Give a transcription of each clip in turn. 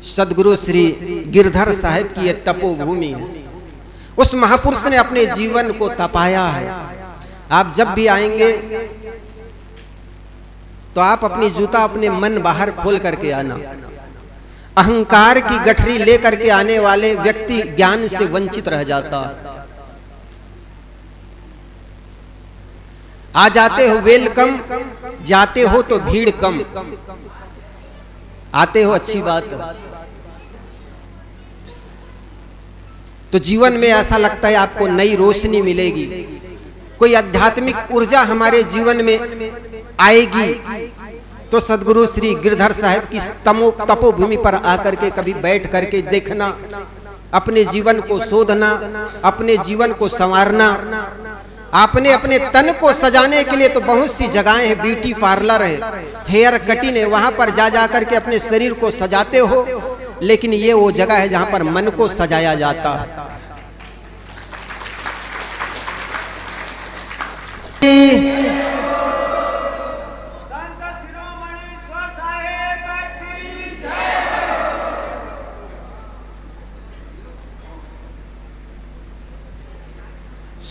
सदगुरु श्री गिरधर साहिब की ये तपोभूमि है। उस महापुरुष ने अपने जीवन को तपाया है। आप जब भी आएंगे तो आप अपनी जूता अपने मन बाहर खोल करके आना। अहंकार की गठरी लेकर के आने वाले व्यक्ति ज्ञान से वंचित रह जाता। आ जाते हो वेलकम, जाते हो तो भीड़ कम। आते हो अच्छी बात है। तो जीवन में ऐसा लगता है आपको नई रोशनी मिलेगी, कोई आध्यात्मिक ऊर्जा हमारे जीवन में आएगी। तो सदगुरु श्री गिरधर साहिब की तपोभूमि पर आकर के कभी बैठ करके देखना, अपने जीवन को शोधना, अपने जीवन को संवारना। आपने अपने तन को सजाने के लिए तो बहुत सी जगहें हैं, ब्यूटी पार्लर है, हेयर कटिंग है, वहां पर जा करके अपने शरीर को सजाते हो। लेकिन ये वो जगह है जहां पर मन को सजाया जाता है।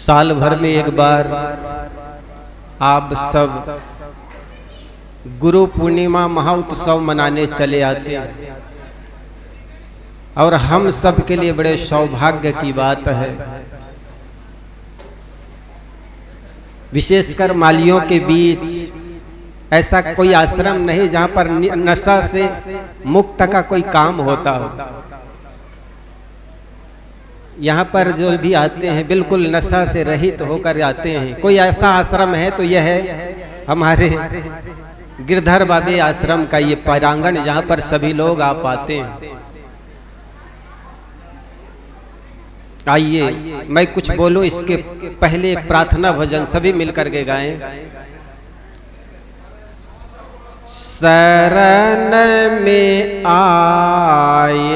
साल भर में एक बार आप सब गुरु पूर्णिमा महाउत्सव मनाने चले आते हैं और हम सब के लिए बड़े सौभाग्य की बात है। विशेषकर मालियों के बीच ऐसा कोई आश्रम नहीं जहां पर नशा से मुक्त का कोई काम होता हो। यहाँ पर जो भी आते हैं बिल्कुल नशा से रहित होकर आते हैं। कोई ऐसा आश्रम है तो यह है हमारे गिरधर बाबे आश्रम का ये प्रांगण, जहाँ पर सभी लोग आप आते हैं। आइए मैं कुछ बोलूं, इसके पहले प्रार्थना भजन सभी मिलकर के गाएं। शरण में आए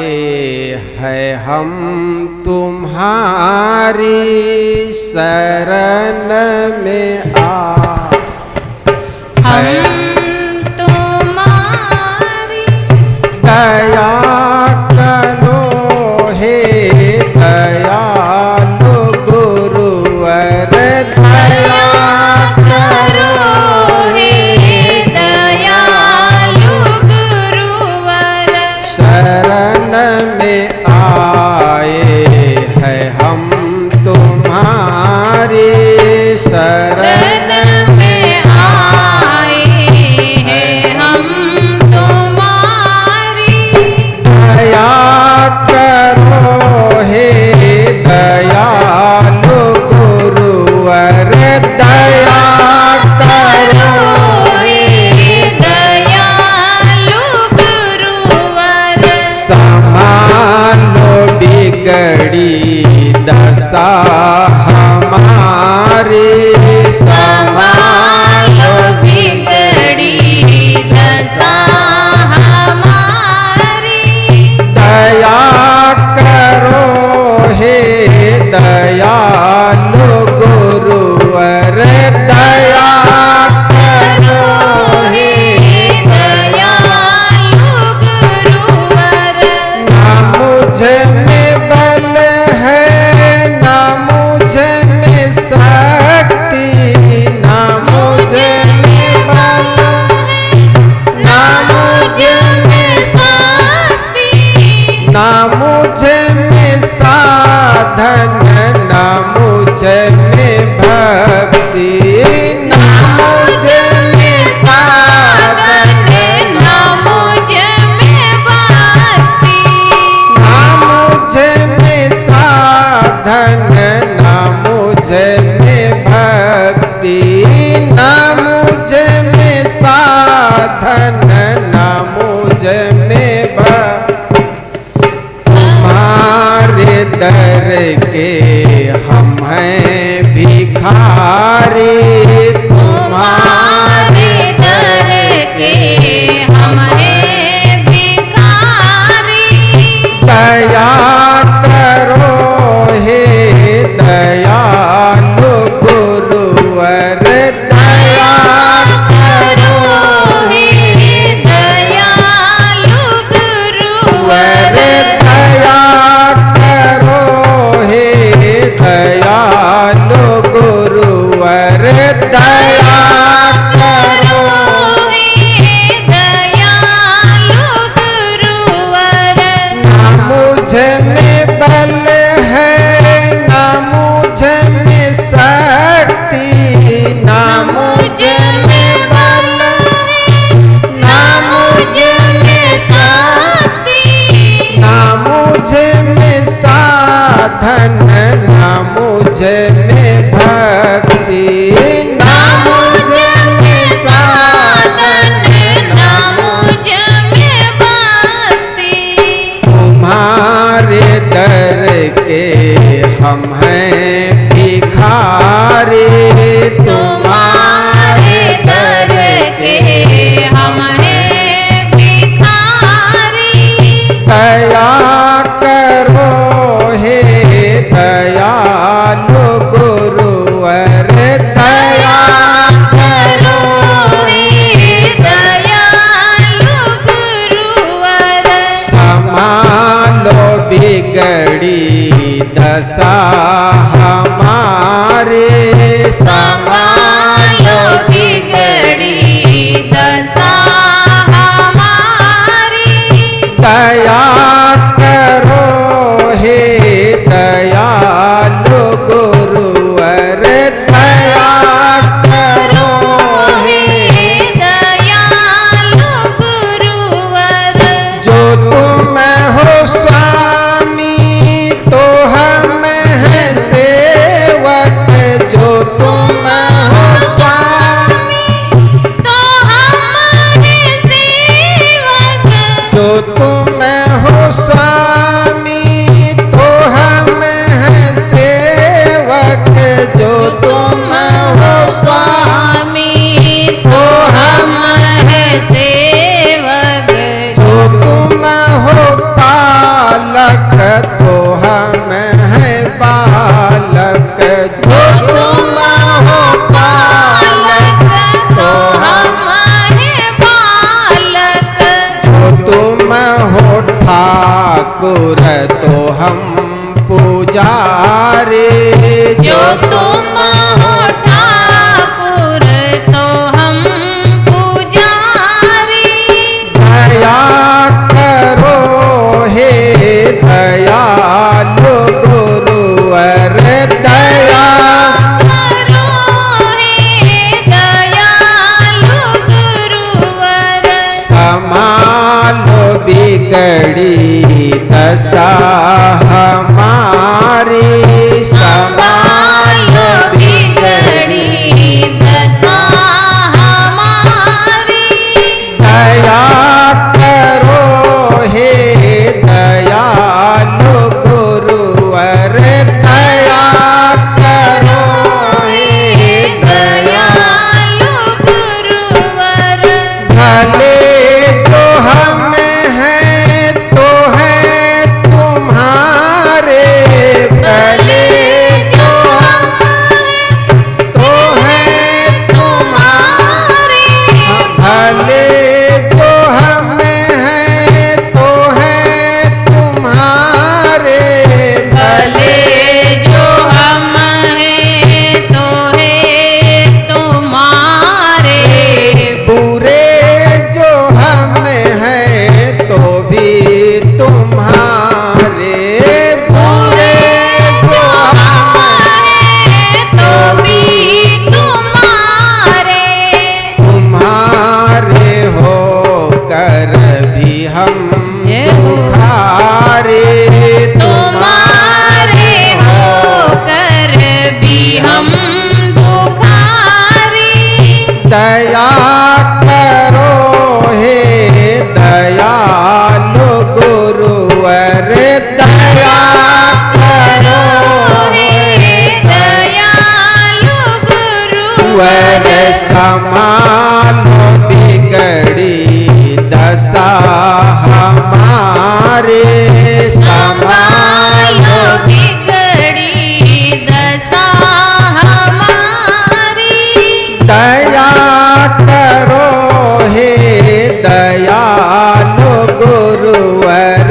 हैं हम तुम्हारी, शरण में हम तुम्हारी, दया करो हे दयालु गुरुवर, दया करो हे दयालु गुरुवर। शरण में आए हैं हम तुम्हारे, शरण में आए हैं हम तुम्हारी, दया करो हे दयालु गुरुवर, दया करो हे दयालु गुरुवर। समालो बिगड़ी दशा हमारे, समालो बिगड़ी दशा हमारी, दया करो हे दयालु गुरुवर, दया करो हे दयालु गुरुवर। ना मुझ में बल है ना मुझ में शक्ति, ना मुझ में बल ना मुझ में शक्ति, ना मुझ में साधन, ना मुझ में भक्ति, ना मुझ में साधन, ना मुझ में भक्ति, ना मुझ में साधन, ना मुझ में भक्ति, ना मुझ में साधन, ना मुझ में भक्ति। तुम्हारे दर के हम हैं भिखारी, तुम्हारे दर के हम हैं भिखारी, दया करो हे दयालु गुरुवर, दया करो हे दयालु गुरुवर। गुरुवर दया करो हे दयालु गुरुवर दया करो हे दयालु गुरुवर ना मुझ में बल है ना मुझ में शक्ति ना मुझ में बल ना मुझ में शक्ति ना मुझ में साधन ना मुझ में भक्ति ना मुझ में साधन ना मुझ में भक्ति तुम्हारे दर के हम हैं भिखारी तुम्हारे दर के हम हैं भिखारी दया करो हे दयालु गुरुवर दया करो हे दयालु गुरुवर समालो बिगड़ी दशा हमारे संभालो बिगड़ी दशा हमारी दया करो हे दयालु गुरुवर दया करो हे दयालु गुरुवर जो तुम हो स्वामी तो हम हैं सेवक जो तुम हो स्वामी तो हमारे सेवक जो तुम हो स्वामी तो हम हैं सेवक जो तुम हो स्वामी तो हम हैं सेवक जो तुम हो पालक तो हम हैं बालक जो तुम हो पालक तो हम हैं बालक जो तुम हो ठाकुर तो हम पुजारी जो तुम हो ठाकुर तो हम पुजारी दया करो हे दयालु गुरुवर दया करो हे दयालु गुरुवर समालो बिगड़ी दशा हमारी संभालो बिगड़ी दशा हमारी दया करो हे दयालु गुरुवर दया करो हे दयालु गुरुवर भले जो हम हैं तो हैं तुम्हारे भले जो हम तो हैं तुम्हारे भले जो हम हैं तो हैं तुम्हारे भले जो हम हैं तो हैं तुम्हारे बुरे जो हम हैं तो भी तुम्हारे बुरे जो हम हैं तो भी तुम्हारे तुम्हारे हो कर भी हम जय हो। दुखारे तुम्हारे होकर भी हम दुखारी दया करो हे दयालु गुरुवर दया करो हे दयालु वर गुरुवर समालो बिगड़ी दशा हमारे संभालो बिगड़ी दशा हमारी दया करो हे दयालु गुरुवर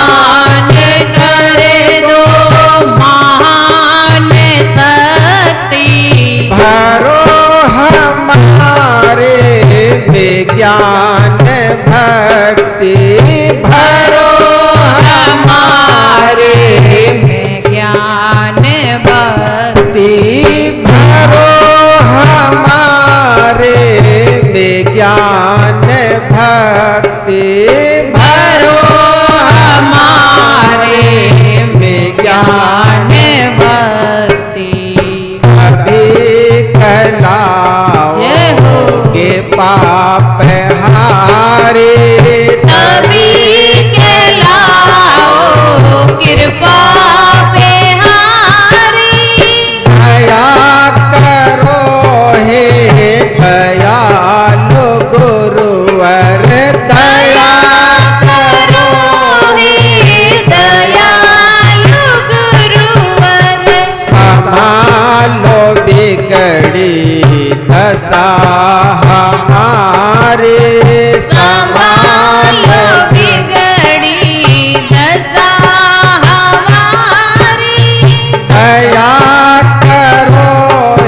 दान कर दो महान शक्ति। भरो हमारे में ज्ञान भक्ति, भरो हमारे में ज्ञान भक्ति। भरो हमारे में ज्ञान भक्ति, भरो हमारे में ज्ञान भक्ति। अभी कहलाओ जय हो। के पाप हारे, तभी कहलाओ कृपा पे हारी। दया करो हे दयालु गुरुवर, दया करो हे दयालु गुरुवर। संभालो बिगड़ी दशा हमारे, संभालो बिगड़ी दशा हमारी। दया करो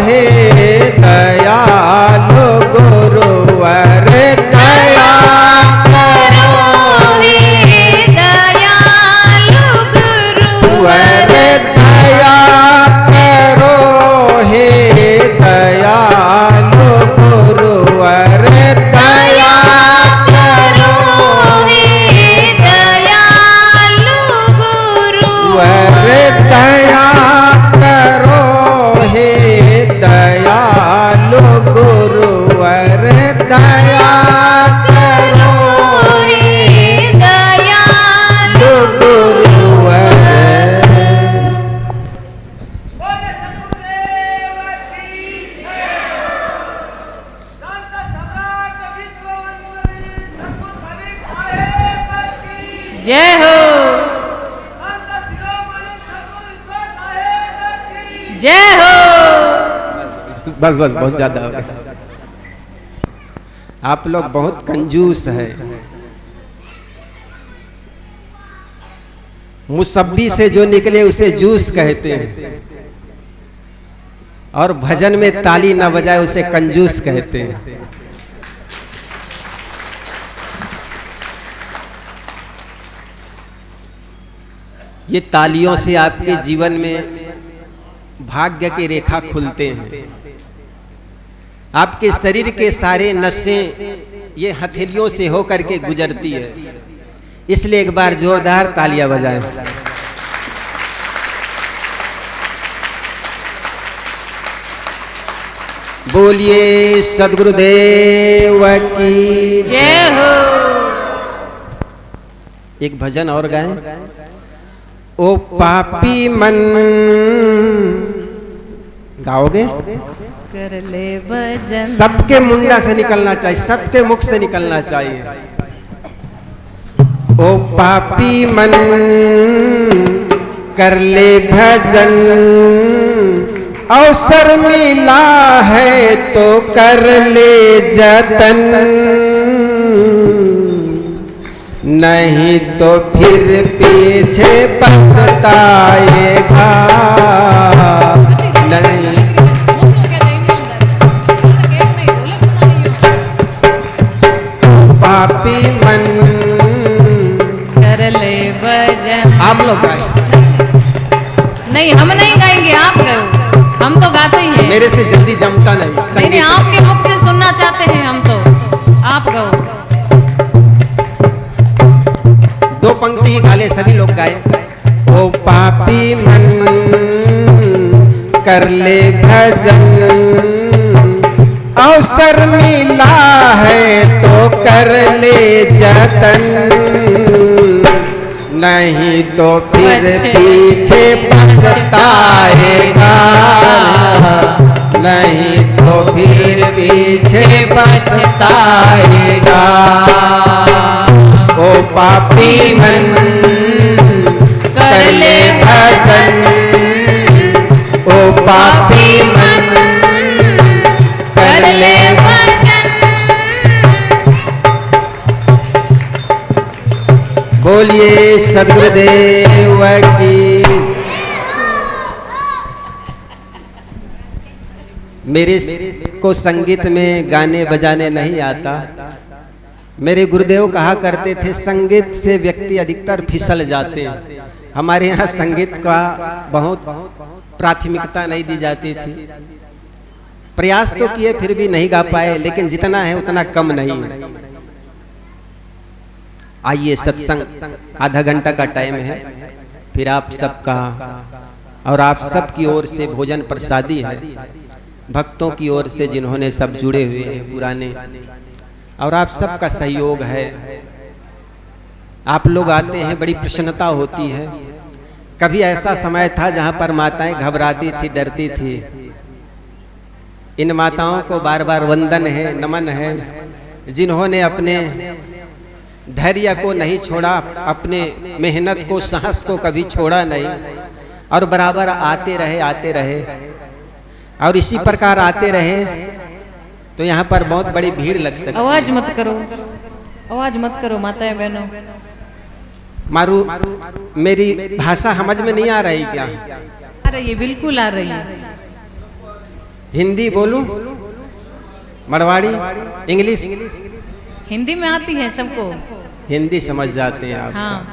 हे दयालु गुरुवर, दया करो हे दयालु गुरुवर। दया करो हे दयालु गुरुवर, दया करो हे दयालु गुरुवर। दया करो हे दयालु गुरुवर, दया करो हे दयालु गुरुवर। जय हो। जय हो। बस बस बहुत ज्यादा हो गया। आप लोग बहुत कंजूस है। मुसब्बी से जो निकले उसे जूस कहते हैं, और भजन में ताली न बजाए उसे कंजूस कहते हैं। ये तालियों से आपके जीवन में भाग्य की रेखा खुलते हैं। आपके शरीर के सारे नसें ये हथेलियों से होकर के गुजरती है। इसलिए एक बार जोरदार तालियां बजाएं। बोलिए सद्गुरुदेव की जय हो। एक भजन और गाएं। ओ पापी मन, गाओगे? कर ले भजन। सबके मुंडा से निकलना चाहिए, सबके मुख से निकलना चाहिए। ओ पापी मन कर ले भजन, अवसर मिला है तो कर ले जतन, नहीं तो फिर पीछे पछताएगा। नहीं पापी मन कर ले भजन। आप लोग गाए। नहीं, हम नहीं गाएंगे, आप गाओ। हम तो गाते ही हैं। मेरे से जल्दी जमता नहीं नहीं, संगीत। आपके मुख से सुनना चाहते हैं हम तो। आप गाओ। दो पंक्ति ही गाले, सभी लोग गाए। ओ पापी मन कर ले भजन, अवसर मिला है तो कर ले जतन, नहीं तो फिर पीछे पछताएगा। नहीं तो फिर पीछे पछताएगा। ओ पापी मन कर ले भजन, ओ पापी मन कर ले भजन। बोलिए सद्गुरुदेव की। मेरे को संगीत में गाने बजाने नहीं आता। मेरे गुरुदेव कहा करते थे संगीत से व्यक्ति अधिकतर फिसल जाते हैं। हमारे यहाँ संगीत का बहुत प्राथमिकता नहीं दी जाती थी। प्रयास तो किए फिर भी नहीं गा पाए, लेकिन जितना है उतना कम नहीं है। आइए सत्संग आधा घंटा का टाइम है, फिर आप सबका और आप सबकी ओर से भोजन प्रसादी है, भक्तों की ओर से जिन्होंने सब जुड़े हुए हैं पुराने, और आप सबका सहयोग है। आप लोग आते हैं, बड़ी प्रसन्नता होती है। कभी ऐसा समय था जहां पर माताएं घबराती थी, डरती थी। इन माताओं को बार बार वंदन है, नमन है, जिन्होंने अपने धैर्य को नहीं छोड़ा, अपने मेहनत को, साहस को कभी छोड़ा नहीं, और बराबर आते रहे और इसी प्रकार आते रहे तो यहाँ पर बहुत बड़ी भीड़ लग सकती है। आवाज मत करो माताएं बहनों। मारू मेरी भाषा समझ में नहीं आ रही क्या? आ रही है, बिल्कुल आ रही है। हिंदी बोलूं, मरवाड़ी, इंग्लिश? हिंदी में आती है सबको, हिंदी समझ जाते हैं आप हाँ। सब।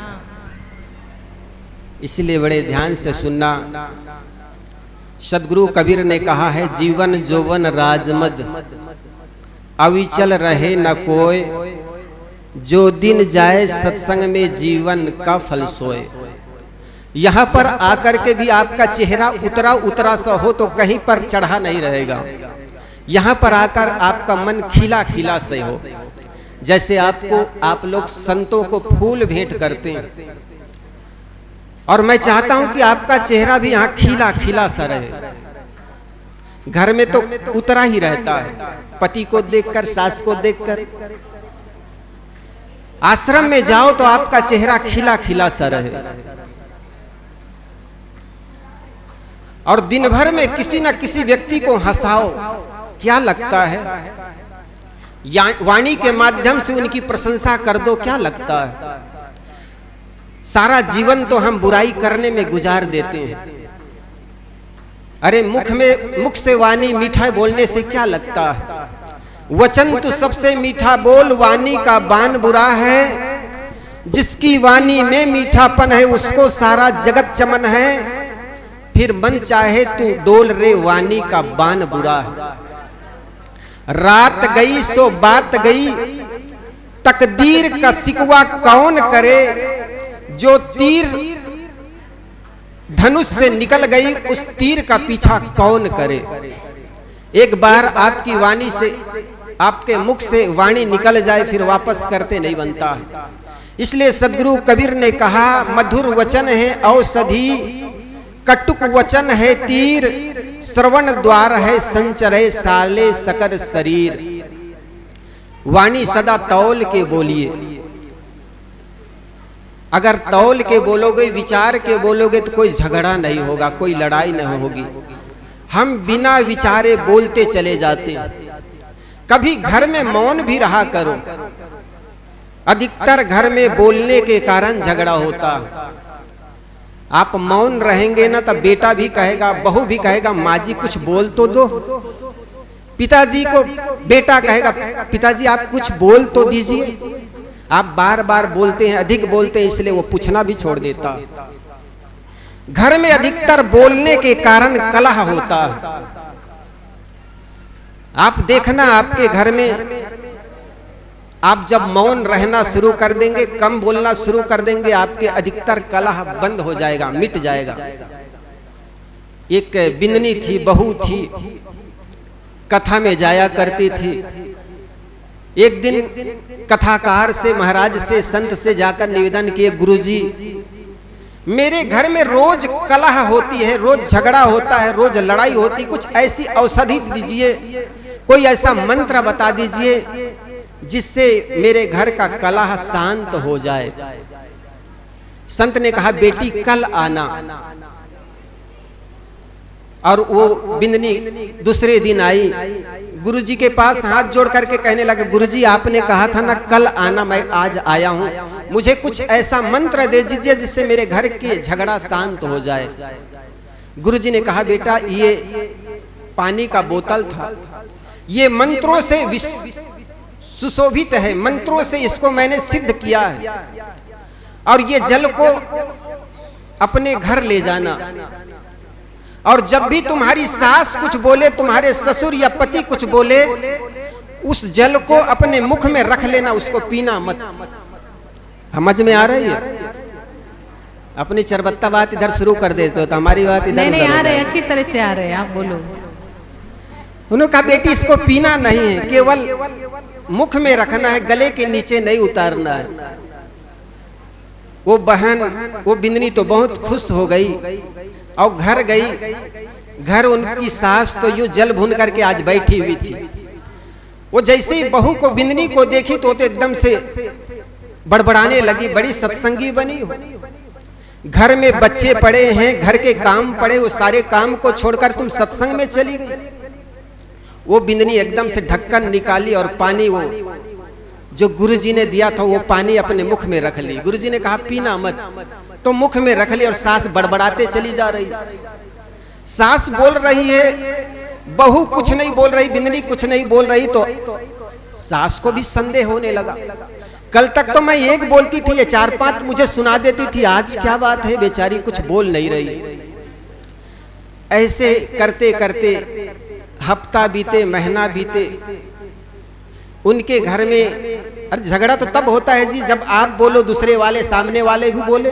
इसलिए बड़े ध्यान से सुनना। सदगुरु कबीर ने कहा है, जीवन जोवन राजमद अविचल रहे न कोय, जो दिन जाए सत्संग में जीवन का फल सोए। यहाँ पर आकर के भी आपका चेहरा उतरा सा हो तो कहीं पर चढ़ा नहीं रहेगा। यहाँ पर आकर आपका मन खिला खिला से हो, जैसे आप लोग संतों को फूल भेंट करते हैं। और मैं चाहता हूं कि आपका चेहरा भी यहाँ खिला खिला सा रहे। घर में तो उतरा ही रहता है, पति को देखकर, सास को देखकर। आश्रम में जाओ तो आपका चेहरा खिला खिला सा रहे। और दिन भर में किसी न किसी व्यक्ति को हंसाओ। क्या लगता है? वाणी के माध्यम से उनकी प्रशंसा कर दो, क्या लगता है? सारा जीवन तो हम बुराई करने में गुजार देते हैं। अरे मुख से वाणी मीठा बोलने से क्या लगता है? वचन तो सबसे मीठा बोल, वाणी का बान बुरा है। जिसकी वाणी में मीठापन है उसको सारा जगत चमन है। फिर मन चाहे तू डोल रे, वाणी का बान बुरा है। रात गई सो बात गई, तकदीर का सिकवा कौन करे। जो तीर धनुष से निकल गई, उस तीर का पीछा कौन करे। एक बार आपकी वाणी से, आपके मुख से वाणी निकल जाए, फिर वापस करते नहीं बनता है। इसलिए सदगुरु कबीर ने कहा, मधुर वचन है औषधि, कटुक वचन है तीर। श्रवण द्वार है संचरे, साले सकद शरीर। वाणी सदा तौल के बोलिए। अगर तौल के बोलोगे, विचार के बोलोगे तो कोई झगड़ा नहीं होगा, कोई लड़ाई नहीं होगी। हम बिना विचारे बोलते चले जाते। कभी घर में मौन भी रहा करो। अधिकतर घर में बोलने के कारण झगड़ा होता। आप मौन रहेंगे ना, तब बेटा भी कहेगा, बहू भी कहेगा, माँ जी कुछ बोल तो दो। पिताजी को बेटा कहेगा, पिताजी आप कुछ बोल तो दीजिए। आप बार बार बोलते हैं, अधिक बोलते हैं, इसलिए वो पूछना भी छोड़ देता। घर में अधिकतर बोलने के कारण कलह होता है। आप देखना, आपके घर में आप जब मौन रहना शुरू कर देंगे, कम बोलना शुरू कर देंगे, आपके अधिकतर कलह बंद हो जाएगा, मिट जाएगा। एक बिन्नी थी, बहू थी, कथा में जाया करती थी। एक दिन कथाकार से, महाराज से, संत से जाकर निवेदन किए, गुरुजी मेरे घर में रोज कलह होती है, रोज झगड़ा होता है, रोज लड़ाई होती, कुछ ऐसी औषधि दीजिए, कोई ऐसा मंत्र बता दीजिए जिससे मेरे घर का कलह शांत हो जाए। संत ने कहा, बेटी कल आना। और वो बिंदनी दूसरे दिन आई। गुरुजी के पास हाथ जोड़ करके कहने लगे, गुरुजी आपने कहा था ना कल आना, मैं आज आया हूँ, मुझे कुछ ऐसा मंत्र दे दीजिए जिससे मेरे घर के झगड़ा शांत हो जाए। गुरुजी ने कहा, बेटा ये पानी का बोतल था, ये मंत्रों से सुशोभित है, मंत्रों से इसको मैंने सिद्ध किया है, और ये जल को अपने घर ले जाना, और जब भी तुम्हारी सास कुछ बोले, तुम्हारे ससुर या पति कुछ बोले, उस जल को अपने मुख में रख लेना, उसको पीना मत। समझ में आ रही है? अपनी चरबत्ता बात इधर शुरू कर देते हो तो हमारी बात इधर नहीं आ रहे, अच्छी तरह से आ रहे, आप बोलो। उन्होंने कहा, बेटी इसको पीना नहीं है, केवल मुख में रखना है, गले के नीचे नहीं उतारना है। वो बहन, वो बिंदनी तो बहुत खुश हो गई और घर गई। घर उनकी सास तो यूं जल भून करके आज बैठी हुई थी। वो जैसे ही बहू को, बिंदनी को देखी तो एकदम से बड़बड़ाने लगी, बड़ी सत्संगी बनी हो, घर में बच्चे पड़े हैं, घर के काम पड़े, वो सारे काम को छोड़कर तुम सत्संग में चली गई। वो बिंदनी एकदम से ढक्कन निकाली और पानी, वो जो गुरुजी ने दिया था वो पानी अपने मुख में रख ली। गुरुजी ने कहा पीना मत, तो मुख में रख ली, और सास बड़बड़ाते चली जा रही। सास बोल रही है, बहू कुछ नहीं बोल रही, बिंदनी कुछ नहीं बोल रही, तो सास को भी संदेह होने लगा। कल तक तो मैं एक बोलती थी, ये 4-5 मुझे सुना देती थी, आज क्या बात है, बेचारी कुछ बोल नहीं रही। ऐसे करते करते हफ्ता बीते, महीना बीते। उनके घर में, अरे झगड़ा तो तब होता है जी जब आप बोलो, दूसरे वाले, सामने वाले भी बोले,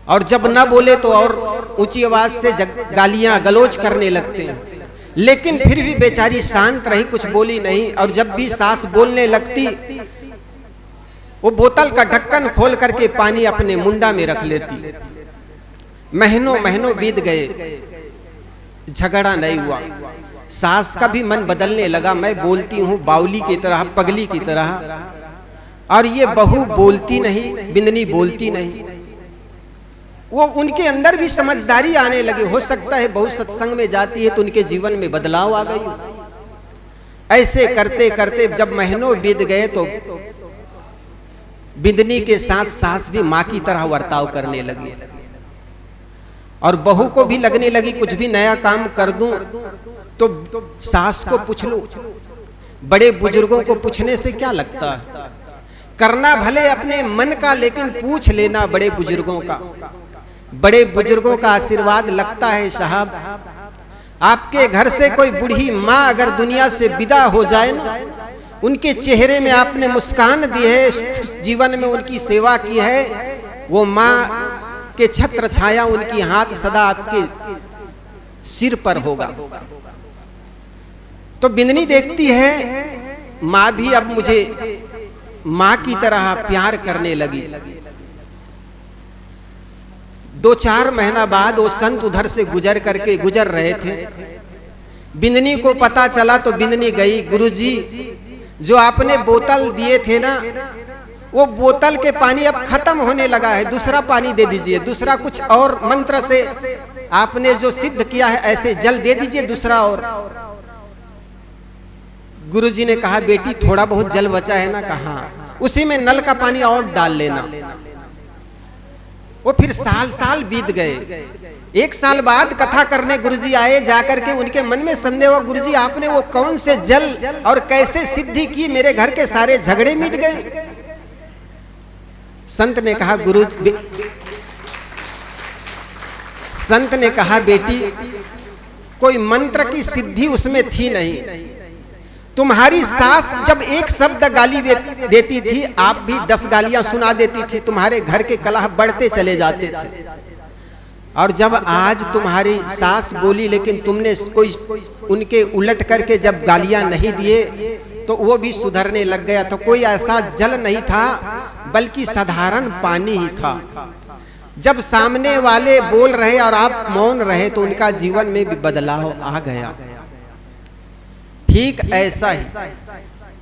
और जब ना बोले तो और ऊंची आवाज से गालियां गलौज करने लगते हैं। लेकिन फिर भी बेचारी शांत रही, कुछ बोली नहीं। और जब भी सास बोलने लगती, वो बोतल का ढक्कन खोल करके पानी अपने मुंडा में रख लेती। महीनों महीनों बीत गए, झगड़ा नहीं हुआ। सास का भी मन बदलने लगा, मैं बोलती हूँ बावली की तरह, पगली की तरह, और ये बहू बोलती नहीं, बिंदनी बोलती नहीं। वो उनके अंदर भी समझदारी आने लगी। हो सकता है बहू सत्संग में जाती है तो उनके जीवन में बदलाव आ गई। ऐसे करते करते जब महीनों बीत गए तो बिंदनी के साथ सास भी माँ की तरह बर्ताव करने लगी, और बहू को भी लगने लगी कुछ भी नया काम कर दूं तो सास को पूछ लूं। बड़े बुजुर्गों को पूछने से क्या लगता है, करना भले अपने मन का, लेकिन पूछ लेना बड़े बुजुर्गों का। बड़े बुजुर्गों का आशीर्वाद लगता है साहब। आपके घर से कोई बूढ़ी माँ अगर दुनिया से विदा हो जाए ना, उनके चेहरे में आपने मुस्कान दी है, जीवन में उनकी सेवा की है, वो माँ के छत्र छाया, उनकी हाथ सदा आपके सिर पर होगा। तो बिंदनी देखती है माँ भी अब मुझे माँ की तरह प्यार करने लगी। 2-4 महीना बाद वो संत उधर से गुजर रहे थे। बिंदनी को पता चला तो बिंदनी गई, गुरुजी जो आपने बोतल दिए थे ना, वो बोतल के पानी अब खत्म होने लगा है, दूसरा पानी दे दीजिए, दूसरा कुछ और मंत्र से आपने जो सिद्ध किया है ऐसे जल दे दीजिए दूसरा। और गुरुजी ने कहा बेटी थोड़ा बहुत जल बचा है ना, कहा उसी में नल का पानी और डाल लेना। वो फिर साल बीत गए। 1 साल बाद कथा करने गुरुजी आए, जाकर के उनके मन में संदेह हुआ, गुरुजी आपने वो कौन से जल और कैसे सिद्धि की, मेरे घर के सारे झगड़े मिट गए। संत ने कहा बेटी कोई मंत्र की सिद्धि उसमें थी नहीं। तुम्हारी सास जब एक शब्द गाली देती थी, आप भी 10 गालियां सुना देती थी, तुम्हारे घर के कलह बढ़ते चले जाते थे। और जब आज तुम्हारी सास बोली लेकिन तुमने कोई उनके उलट करके जब गालियां नहीं दिए तो वो भी सुधरने लग गया। तो कोई ऐसा जल नहीं था बल्कि साधारण पानी ही था। जब सामने वाले बोल रहे और आप मौन रहे तो उनका जीवन में भी बदलाव आ गया। ठीक ऐसा ही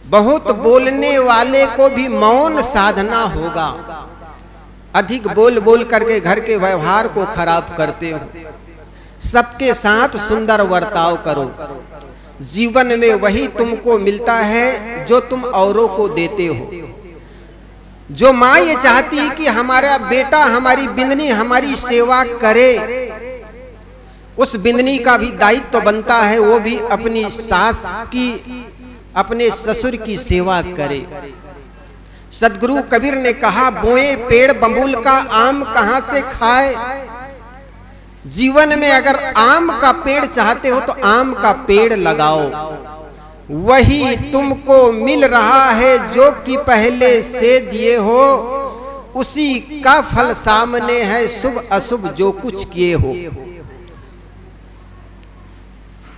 बहुत बोलने वाले को भी मौन साधना होगा। अधिक बोल बोल करके घर के व्यवहार को खराब करते हो। सबके साथ सुंदर बर्ताव करो। जीवन में वही तुमको मिलता है जो तुम औरों को देते हो। जो माँ ये चाहती है कि हमारा बेटा हमारी बिंदनी हमारी सेवा करे, उस बिंदनी का भी दायित्व तो बनता है वो भी अपनी सास की अपने ससुर की सेवा करे। सदगुरु कबीर ने कहा, बोए पेड़ बबूल का आम कहां से खाए। जीवन में अगर आम का पेड़ चाहते हो तो आम का पेड़ लगाओ। वही तुमको मिल रहा है जो कि पहले से दिए हो, उसी का फल सामने है शुभ अशुभ जो कुछ किए हो।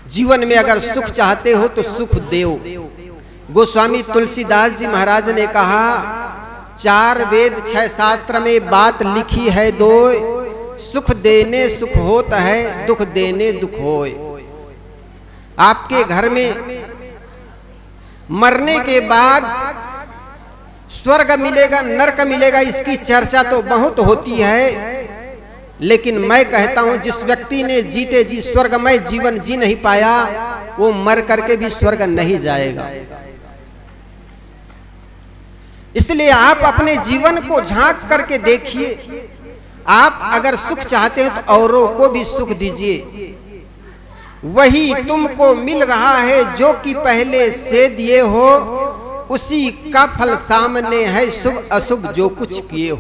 जीवन में अगर सुख चाहते हो तो सुख देओ। गोस्वामी तुलसीदास जी महाराज ने कहा, 4 वेद 6 शास्त्र में बात लिखी है दो, सुख देने सुख होता है, दुख देने दुख होए। आपके घर में मरने के बाद स्वर्ग मिलेगा नरक मिलेगा इसकी चर्चा तो बहुत होती है, लेकिन मैं कहता हूं जिस व्यक्ति ने जीते जी स्वर्गमय जीवन जी नहीं पाया, वो मर करके भी स्वर्ग नहीं जाएगा। इसलिए आप अपने जीवन को झांक करके देखिए। आप अगर सुख चाहते हो तो औरों को भी सुख दीजिए। वही तुमको मिल रहा है जो कि पहले से दिए हो, उसी का फल सामने है शुभ अशुभ जो कुछ किए हो।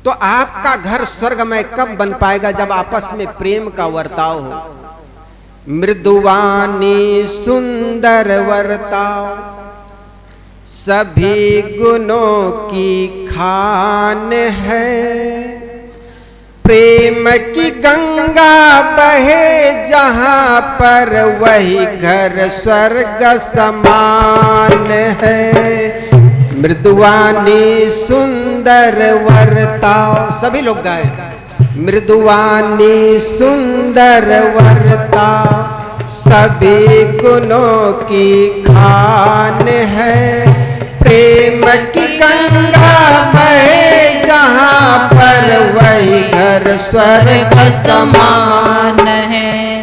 तो आपका घर स्वर्गमय कब बन पाएगा? जब आपस में प्रेम का वर्ताव हो। मृदुवानी सुंदर वर्ताव सभी गुणों की खान है। प्रेम की गंगा बहे जहां पर वही घर स्वर्ग समान है। मृदुवानी सुंदर वर्ताव, सभी लोग गाए। मृदुवानी सुंदर वर्ताव सभी गुणों की खान है। प्रेम की गंगा बहे जहां पर वही घर स्वर्ग समान है।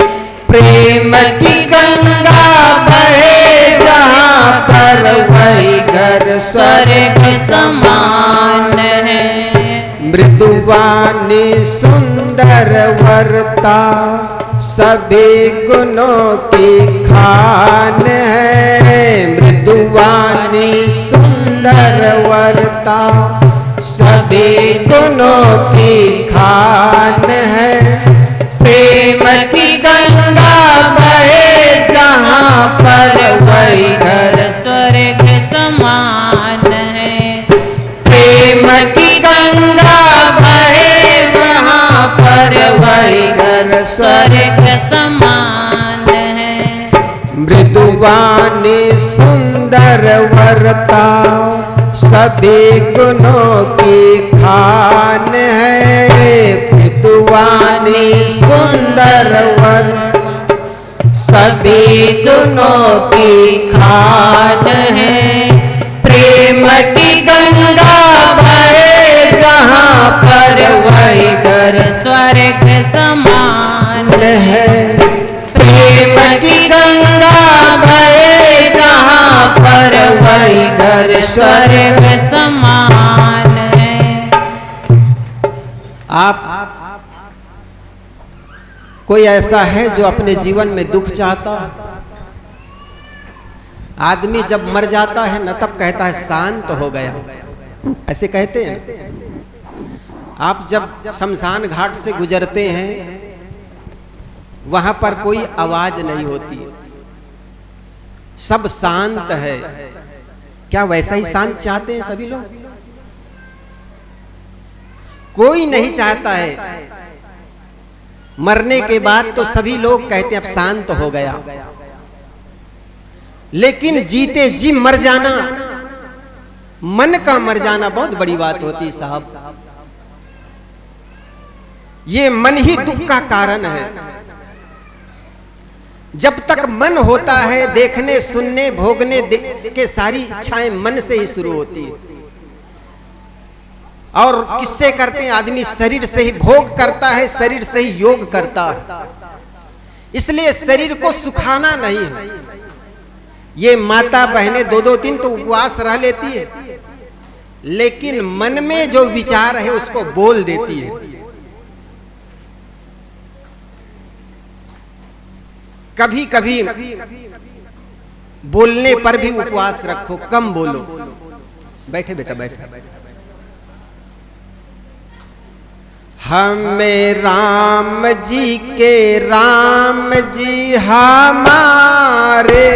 प्रेम की गंगा बहे जहां पर वही घर स्वर्ग समान है। मृदुवानी सुंदर वर्ताव सभी गुणों की खान है। मृदुवानी सुंदर वर्ताव सभी गुणों की खान है। प्रेम की गंगा बहे जहां पर वही घर स्वर्ग समान है। प्रेम की गंगा बहे वहां पर वही घर स्वर्ग समान है। मृदुवानी सुंदर वर्ताव सभी गुणों की खान है। मृदुवानी सुंदर वर्ताव सभी गुणों की खान है। प्रेम की गंगा बहे जहां पर वही घर स्वर्ग समान है। प्रेम की गंगा बहे जहां पर वही घर स्वर्ग समान है। आप कोई ऐसा है जो अपने जीवन में दुख चाहता? आदमी जब मर जाता है न तब कहता है शांत हो गया, ऐसे कहते हैं। आप जब शमशान घाट से गुजरते हैं वहां पर कोई आवाज नहीं होती, सब शांत है। क्या वैसा ही शांत चाहते हैं सभी लोग? कोई नहीं चाहता है। मरने के बाद तो सभी लोग कहते हैं अब शांत हो गया, लेकिन जीते जी मर जाना, मन का मर जाना बहुत बड़ी बात होती है साहब। ये मन ही दुख का कारण है। जब तक मन होता है देखने सुनने भोगने के सारी इच्छाएं मन से ही शुरू होती है। और किससे करते हैं? आदमी शरीर से ही भोग करता है, शरीर से ही योग करता है। इसलिए शरीर को सुखाना नहीं है। ये माता बहनें 2-2 दिन तो उपवास रह लेती है, लेकिन मन में जो विचार है उसको बोल देती है। कभी कभी बोलने पर भी उपवास रखो, कम बोलो। बैठे बेटा बैठे। हमें राम जी के राम जी हमारे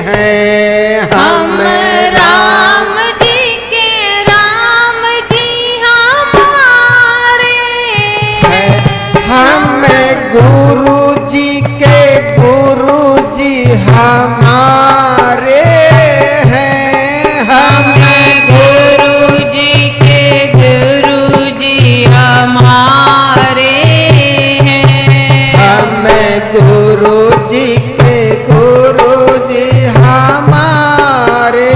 हैं, हम राम जी के राम जी हमारे हैं, हम गुरु जी के गुरु जी हमारे हैं, हम गुरु जी के गुरु जी हमारे हैं, हम गुरु जी के गुरु जी हमारे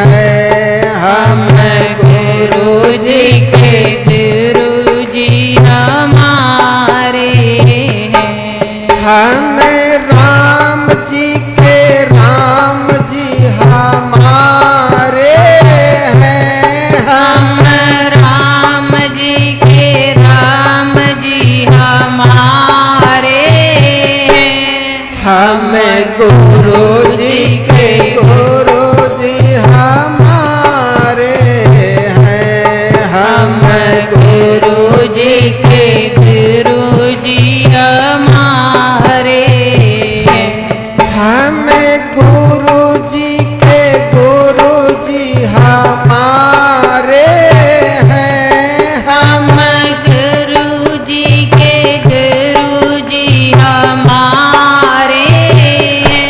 हैं, हम गुरु जी के गुरु जी हमारे हैं, हम राम जी के राम जी हमारे हैं, हम राम जी के राम जी हमारे हैं, हम गुरु जी के गुरु जी हमारे हैं, हम गुरु जी के गुरु जी हमारे हैं, हम गुरु जी के गुरु जी हमारे हैं, हम गुरु जी के गुरु जी हमारे हैं,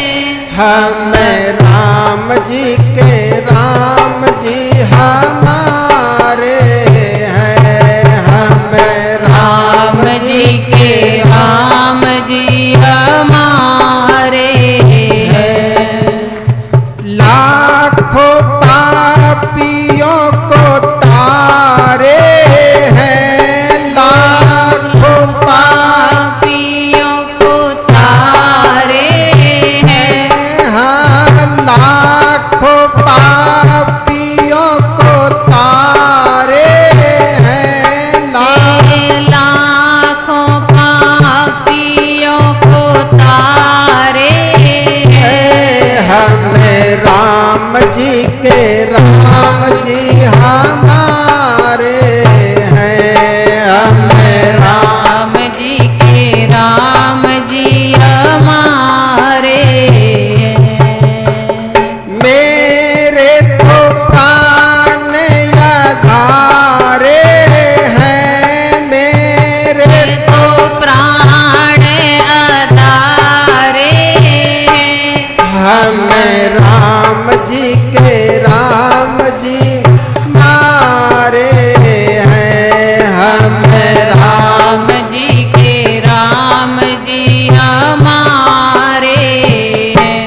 हम राम जी के राम जी हमारे हैं, हम राम जी के राम जी हमारे हैं, लाखों पापियों को तारे हैं, लाखों पापियों को तारे हैं, हाँ, लाखों पापियों को तारे हैं, लाखों पापियों को तारे हैं, हम राम जी के राम जी हमारे हैं, हम राम जी के राम जी हमारे हैं, मेरे तो प्राण आधारे हैं, मेरे तो प्राण आधारे हैं, हम राम जी के राम जी मारे हैं, हम राम जी के राम जी हमारे हैं,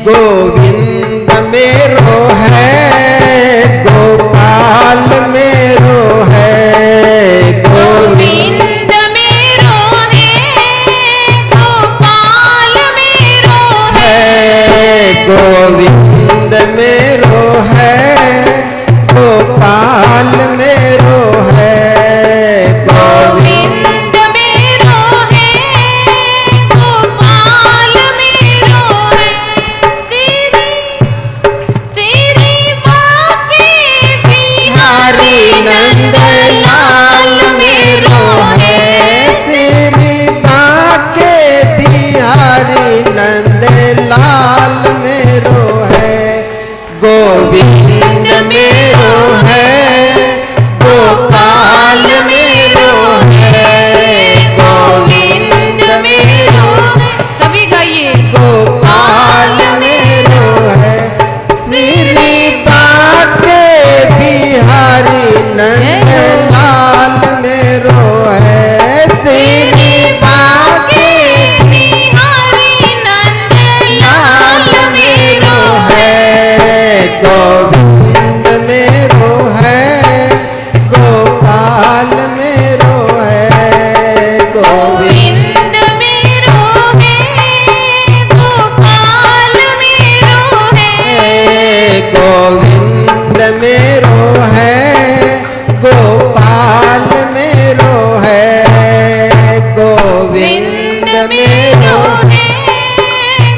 गोविंद मेरो है, गोपाल मेरो है, गोविंद मेरो है, गोपाल मेरो है, गोविंद मेरो है, गोपाल मेरो है, गोविंद मेरो है, गोपाल मेरो है, श्री बाके बिहारी नंद लाल मेरो है, श्री बाके बिहारी नंद लाल मेरो है, गोविंद मेरो है, गोपाल मेरो है, गोविंद मेरो है, सभी गाइए, गोपाल मेरो है, श्री बाके बिहारी नंद लाल मेरो है, श्री बाके बिहारी नंद लाल मेरो है, गोविंद मेरो है। मेरो है, गोपाल मेरो है, गोविंद मेरो है,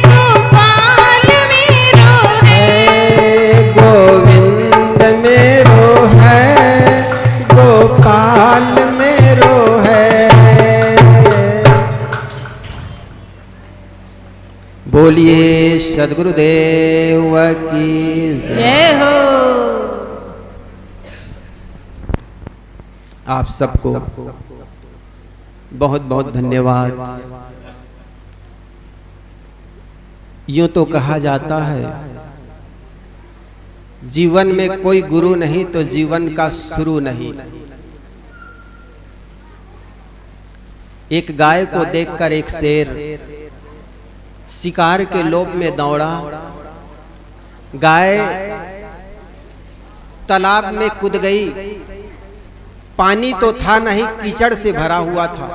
गोपाल मेरो है, गोविंद मेरो है, गोपाल मेरो है। बोलिए सद्गुरुदेव की जय हो। आप सबको बहुत बहुत धन्यवाद। यूं तो कहा जाता है जीवन में कोई गुरु नहीं तो जीवन का शुरू नहीं। एक गाय को देखकर एक शेर शिकार के लोभ में दौड़ा। गाय तालाब में कूद गई। पानी तो था नहीं, कीचड़ से भरा हुआ था।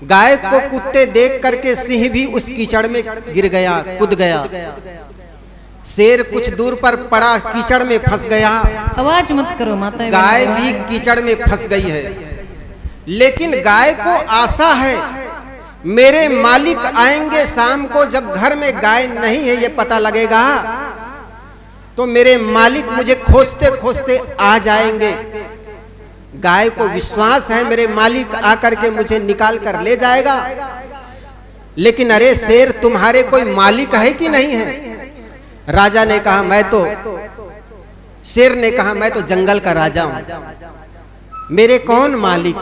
गाय को कुत्ते देख करके सिंह भी उस कीचड़ में गिर गया, कूद गया। शेर कुछ दूर पर पड़ा, कीचड़ में फंस गया। आवाज मत करो माता। गाय भी कीचड़ में फंस गई है, लेकिन गाय को आशा है मेरे मालिक आएंगे शाम को। जब घर में गाय नहीं है ये पता लगेगा तो मेरे मालिक मुझे खोजते खोजते आ जाएंगे। गाय को विश्वास है मेरे मालिक आकर के मुझे निकाल कर ले जाएगा। लेकिन अरे शेर, तुम्हारे कोई मालिक है कि नहीं है? राजा ने कहा मैं तो, शेर ने कहा मैं तो जंगल का राजा हूं, मेरे कौन मालिक?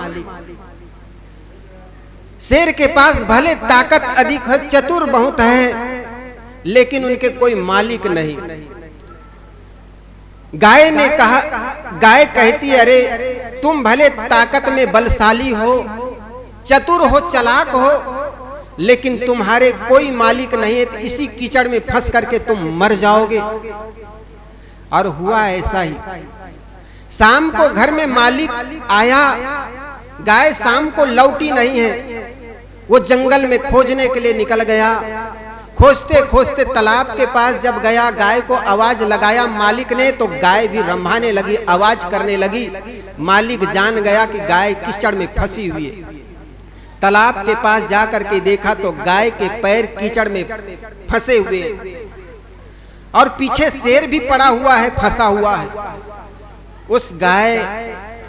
शेर के पास भले ताकत अधिक है, चतुर बहुत है, लेकिन उनके कोई मालिक नहीं। गाय ने कहा, गाय कहती अरे तुम भले ताकत में बलशाली हो, चतुर हो, चालाक हो, लेकिन तुम्हारे कोई मालिक नहीं है, तो इसी कीचड़ में फंस करके तुम मर जाओगे। और हुआ ऐसा ही। शाम को घर में मालिक आया, गाय शाम को लौटी नहीं है। वो जंगल में खोजने के लिए निकल गया। खोजते खोजते तालाब के पास जब गया, गाय को आवाज लगाया मालिक ने, तो गाय भी रंभाने लगी, आवाज करने लगी। मालिक जान गया कि गाय कीचड़ में फंसी हुई है। तालाब के पास जाकर के देखा तो गाय के पैर कीचड़ में फंसे हुए और पीछे शेर भी पड़ा हुआ है, फंसा हुआ है। उस गाय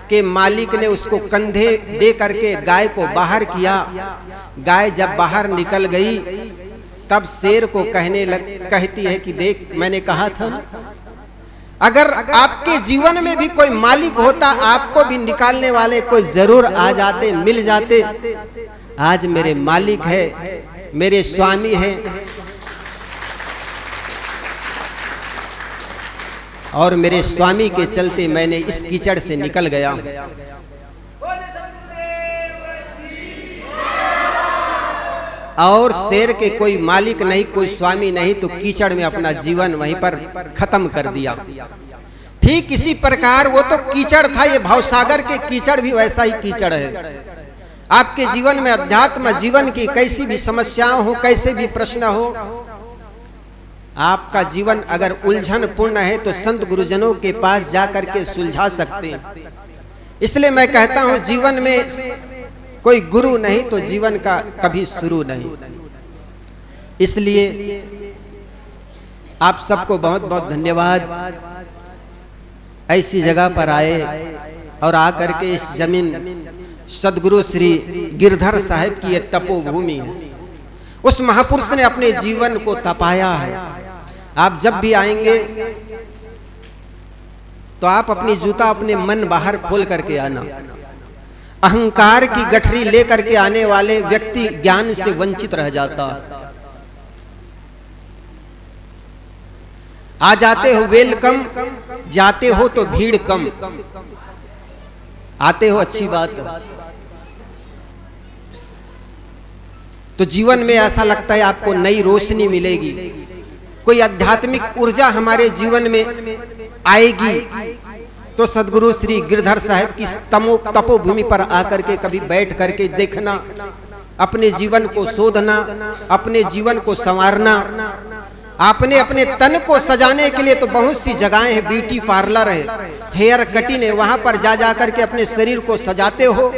के मालिक ने उसको कंधे दे करके गाय को बाहर किया। गाय जब बाहर निकल गई तब शेर को कहती है कि देख, मैंने कहा था अगर आपके जीवन में भी कोई मालिक होता, आपको भी निकालने वाले कोई जरूर आ जाते, मिल जाते। आज मेरे मालिक है, मेरे स्वामी हैं, और मेरे स्वामी के चलते मैंने इस कीचड़ से निकल गया हूं। और शेर के कोई मालिक नहीं, कोई स्वामी नहीं, तो कीचड़ में अपना जीवन वहीं पर खत्म कर दिया। ठीक इसी प्रकार वो तो कीचड़ था, ये भवसागर के कीचड़ भी वैसा ही कीचड़ है। आपके जीवन में अध्यात्म जीवन की कैसी भी समस्याएं हो, कैसे भी प्रश्न हो, आपका जीवन अगर उलझन पूर्ण है तो संत गुरुजनों के पास जाकर के सुलझा सकते हैं। इसलिए मैं कहता हूं जीवन में कोई गुरु नहीं तो जीवन का कभी शुरू नहीं। इसलिए आप सबको बहुत बहुत धन्यवाद। ऐसी जगह पर आए और आकर के इस जमीन सदगुरु श्री गिरधर साहिब की ये तपोभूमि है। उस महापुरुष ने अपने जीवन को तपाया है। आप जब भी आएंगे तो आप अपनी जूता अपने मन बाहर खोल करके आना। अहंकार की गठरी लेकर के आने वाले व्यक्ति ज्ञान से वंचित रह जाता। आ जाते हो वेलकम, जाते हो तो भीड़ कम। आते हो अच्छी बात है। तो जीवन में ऐसा लगता है आपको नई रोशनी मिलेगी, कोई आध्यात्मिक ऊर्जा हमारे जीवन में आएगी। तो सदगुरु श्री गिरधर साहिब की तपोभूमि पर आकर के कभी बैठ करके देखना, अपने जीवन को शोधना, अपने जीवन को संवारना, आपने अपने तन को सजाने के लिए तो बहुत सी जगहें हैं, ब्यूटी पार्लर है, हेयर कटिंग है, वहां पर जा करके अपने शरीर को सजाते हो,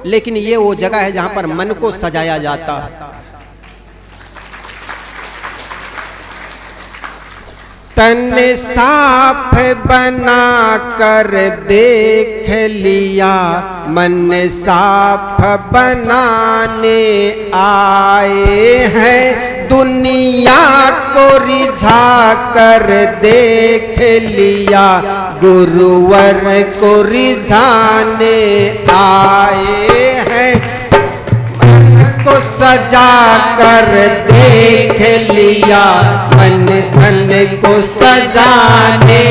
लेकिन ये वो जगह है जहां पर मन को सजाया जाता है। तन साफ बना कर देख लिया, मन साफ बनाने आए हैं, दुनिया को रिझा कर देख लिया, गुरुवर को रिझाने आए हैं, को सजा कर देख लिया, मन को सजाने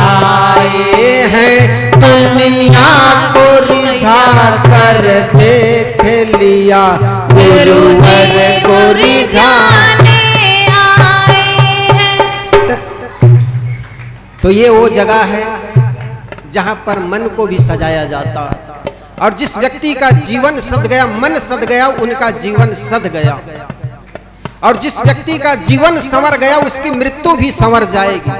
आए हैं, दुनिया को रिझा कर देख लिया, गुरुवर को रिझाने आए हैं। तो ये वो जगह है जहां पर मन को भी सजाया जाता है, और जिस व्यक्ति का जीवन सद गया, मन सद गया, उनका जीवन सद गया, और जिस व्यक्ति का जीवन संवर गया उसकी मृत्यु भी संवर जाएगी।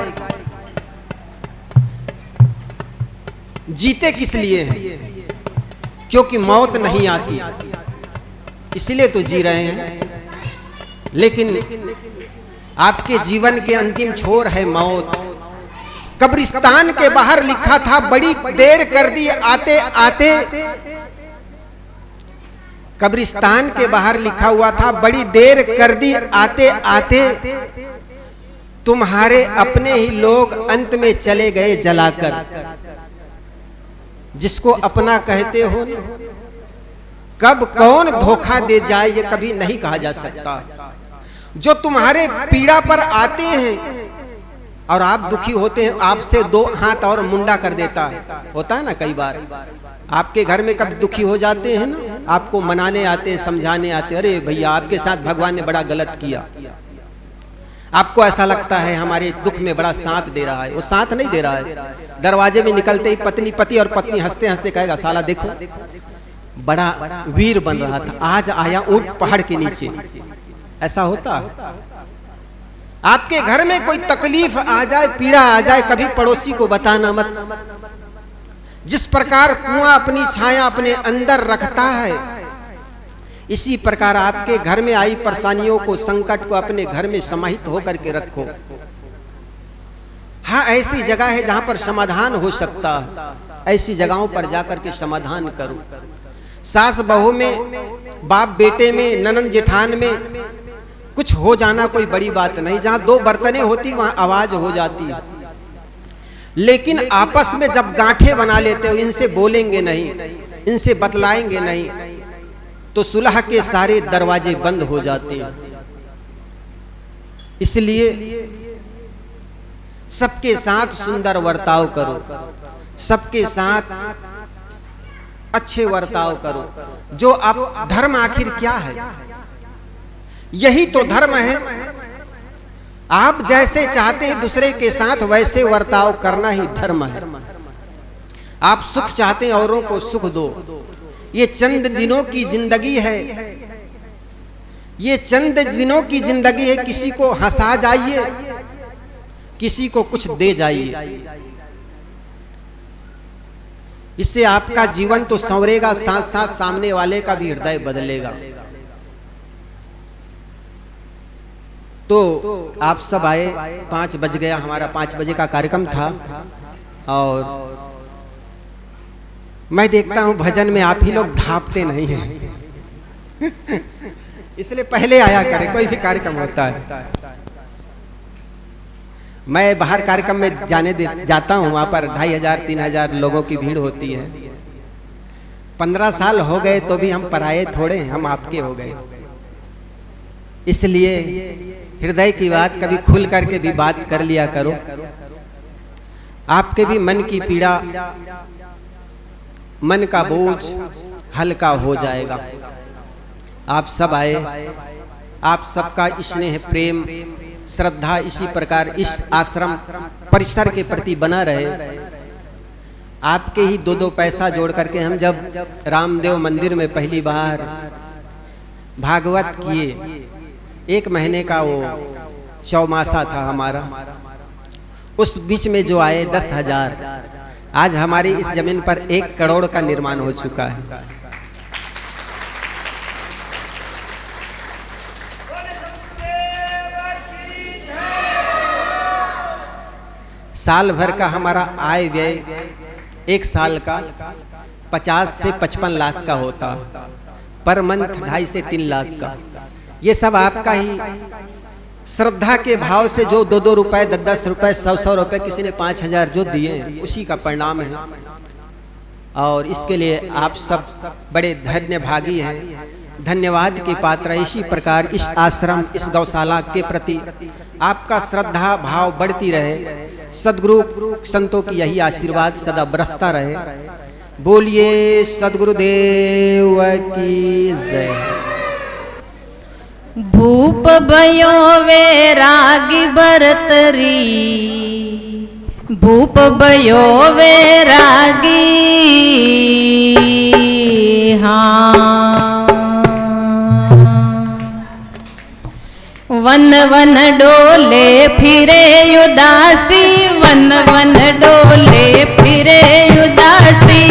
जीते किस लिए हैं? क्योंकि मौत नहीं आती, इसलिए तो जी रहे हैं। लेकिन आपके जीवन के अंतिम छोर है मौत। कब्रिस्तान के बाहर लिखा था, बड़ी देर कर दी आते आते। कब्रिस्तान के बाहर लिखा हुआ था, बड़ी देर कर दी आते आते, तुम्हारे अपने ही लोग अंत में चले गए जलाकर। जिसको अपना कहते हो, कब कौन धोखा दे जाए ये कभी नहीं कहा जा सकता। जो तुम्हारे पीड़ा पर आते हैं और आप दुखी होते हैं, आपसे दो हाथ और मुंडा कर देता है, होता है ना कई बार। आपके घर में कब दुखी हो जाते हैं ना, आपको मनाने आते हैं, समझाने आते हैं, अरे भैया आपके साथ भगवान ने बड़ा गलत किया। आपको ऐसा लगता है हमारे दुख में बड़ा साथ दे रहा है, वो साथ नहीं दे रहा है। दरवाजे में निकलते ही पति और पत्नी हंसते हंसते कहेगा, साला देखो बड़ा वीर बन रहा था, आज आया ऊंट पहाड़ के नीचे। ऐसा होता है। आपके घर में कोई तकलीफ आ जाए, पीड़ा आ जाए, कभी पड़ोसी को बताना मत। जिस प्रकार कुआं अपनी छाया अपने अंदर रखता है, इसी प्रकार आपके घर में आई परेशानियों को, संकट को अपने घर में समाहित होकर के रखो। हाँ, ऐसी जगह है जहां पर समाधान हो सकता है, ऐसी जगहों पर जाकर के समाधान करो। सास बहू में, बाप बेटे में, ननद जेठान में कुछ हो जाना कोई बड़ी बात नहीं। जहां दो बर्तनें होती वहां आवाज हो जाती है, लेकिन आपस में जब गांठे बना लेते हो, इनसे बोलेंगे नहीं, इनसे बतलाएंगे नहीं, तो सुलह के सारे दरवाजे बंद हो जाते हैं। इसलिए सबके साथ सुंदर बर्ताव करो, सबके साथ अच्छे बर्ताव करो। जो आप धर्म आखिर क्या है? यही तो धर्म है। आप जैसे चाहते हैं दूसरे के साथ वैसे बर्ताव करना ही धर्म है। आप सुख चाहते हैं, औरों को सुख दो। ये चंद दिनों की जिंदगी है, ये चंद दिनों की जिंदगी है। किसी को हंसा जाइए, किसी को कुछ दे जाइए, इससे आपका जीवन तो संवरेगा, साथ साथ सामने वाले का भी हृदय बदलेगा। तो आप सब आए, 5 बज गया, हमारा 5 बजे का कार्यक्रम था, और मैं देखता हूं भजन में आप ही लोग धापते नहीं हैं। इसलिए पहले आया करें, कोई भी कार्यक्रम होता है। मैं बाहर कार्यक्रम में जाता हूं, वहां पर 2500-3000 लोगों की भीड़ होती है। 15 साल हो गए तो भी हम पराये थोड़े, हम आपके हो गए। इसलिए हृदय की बात कभी खुल करके भी बात कर लिया करो। आपके भी मन की पीड़ा, मन का बोझ हल्का हो जाएगा। आप सब आए, आप सबका स्नेह, प्रेम, श्रद्धा इसी प्रकार इस आश्रम परिसर के प्रति बना रहे। आपके ही 2-2 पैसा जोड़ करके हम जब रामदेव मंदिर में पहली बार भागवत किए, 1 महीने का वो चौमासा था हमारा। उस बीच में जो आए 10,000, आज हमारी इस जमीन पर 1 करोड़ का निर्माण हो चुका है। साल भर का हमारा आय व्यय 1 साल का 50 से 55 लाख का होता, पर मंथ 2.5 से 3 लाख का। ये सब आपका ही श्रद्धा के भाव से जो 2-2 रुपए, 10-10 रुपए, 100-100 रुपए, किसी ने 5,000 जो दिए, उसी का परिणाम है। और इसके लिए आप सब बड़े धन्यभागी हैं, धन्यवाद के पात्र। इसी प्रकार इस आश्रम, इस गौशाला के प्रति आपका श्रद्धा भाव बढ़ती रहे, सदगुरु संतों की यही आशीर्वाद सदा बरसता रहे। बोलिए सदगुरुदेव की जय। भूप भयो वैरागी बरतरी, भूप भयो वैरागी, हाँ वन वन डोले फिरे उदासी, वन वन डोले फिरे उदासी।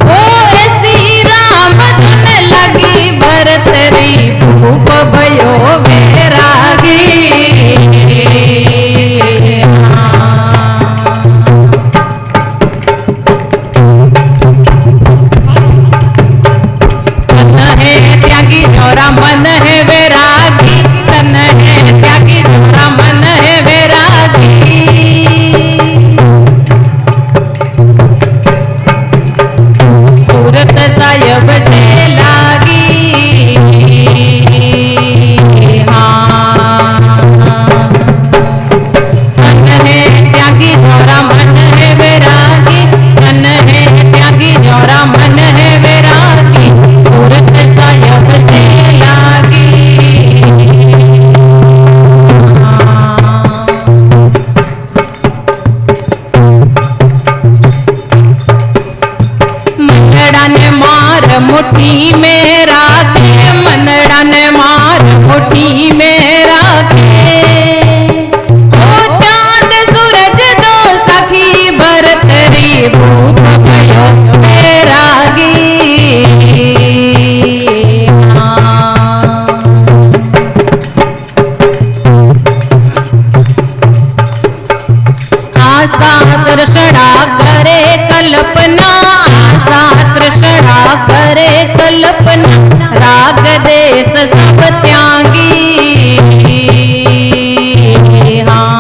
ओ ऐसी राम धुन लगी भरतरी, भूप भयो वैरागी, तन है त्यागी जोरा मन है वैरागी, तन है त्यागी जोरा मन है वैरागी। सूरत साहिब से लागी, हाँ तन है त्यागी जोरा मन है वैरागी, तन है त्यागी जोरा मन है वैरागी। सूरत साहिब से लागी, मनड़ा ने मार मुट्ठी में राखे, मनड़ा ने मार मुट्ठी में राखे। ओ चांद सूरज दो सखी भरतरी, भूप भयो वैरागी, हाँ आशा तृष्णा करे कल्पना, आशा तृष्णा करे कल्पना। राग देश सब त्यागी, हाँ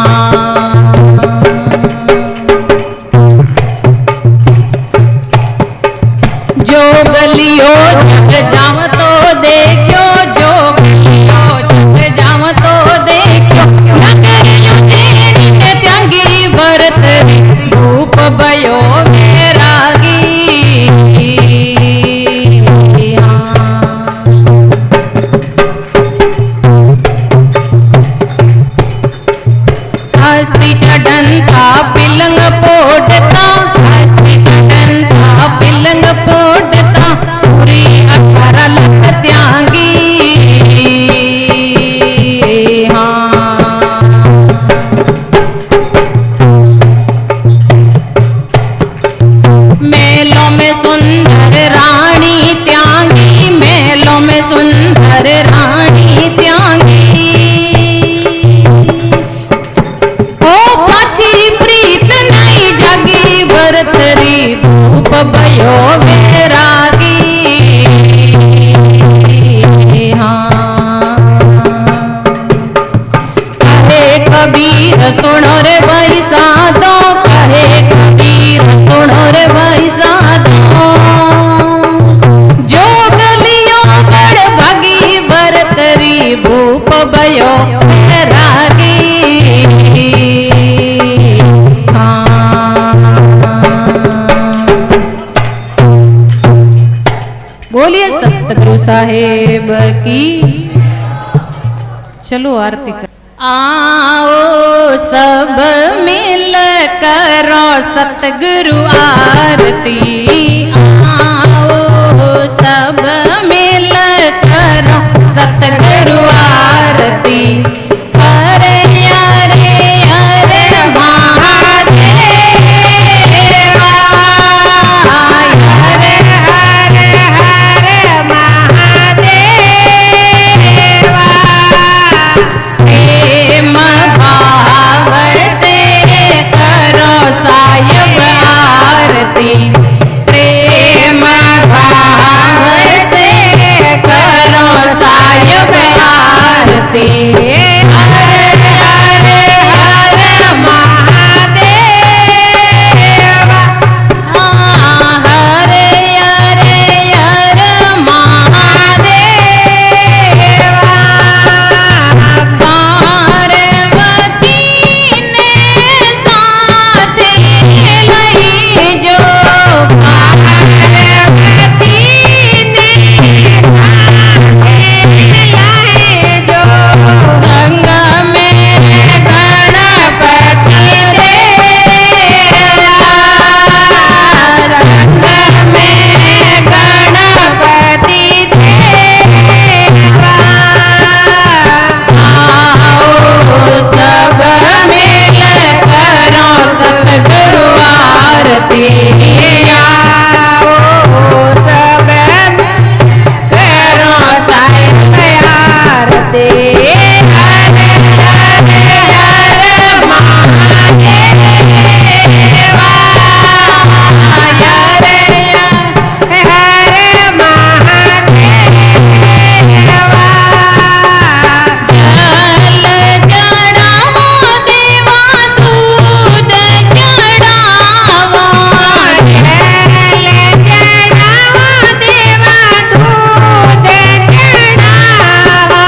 जो गलियो जग जाम तो देखो, जो गलियो जग जाम तो देखो। नगरियो तेरी ने त्यागी भरतरी, भूप भयो वैरागी, हस्ती चढ़न था पिलंग पोटता, हस्ती चढ़न था पिलंग पोटता। पूरी 18 लाख त्यागी, हाँ मेलों में सुंदर रानी त्यागी, मेलों में सुंदर रानी त्यागी। प्रीत नहीं जागी भरतरी, भूप भयो वैरागी, हाँ कहे कबीर सुनो रे भाई साधो, कहे कबीर सुनो रे भाई साधो। जो गलियों बड़ भागी भरतरी, भूप भयो वैरागी, बोलिए सतगुरु साहेब की। चलो आरती कर। आओ सब मिल करो सतगुरु आरती, आओ सब मिल करो सतगुरु आरती। तेरिया ओ सब करो साहिब आरती हरे हरे हर महादेवा हरे हरे महादेवा जल चढ़ावो देवा दूध चढ़ावो जल चढ़ावो देवा दूध चढ़ावो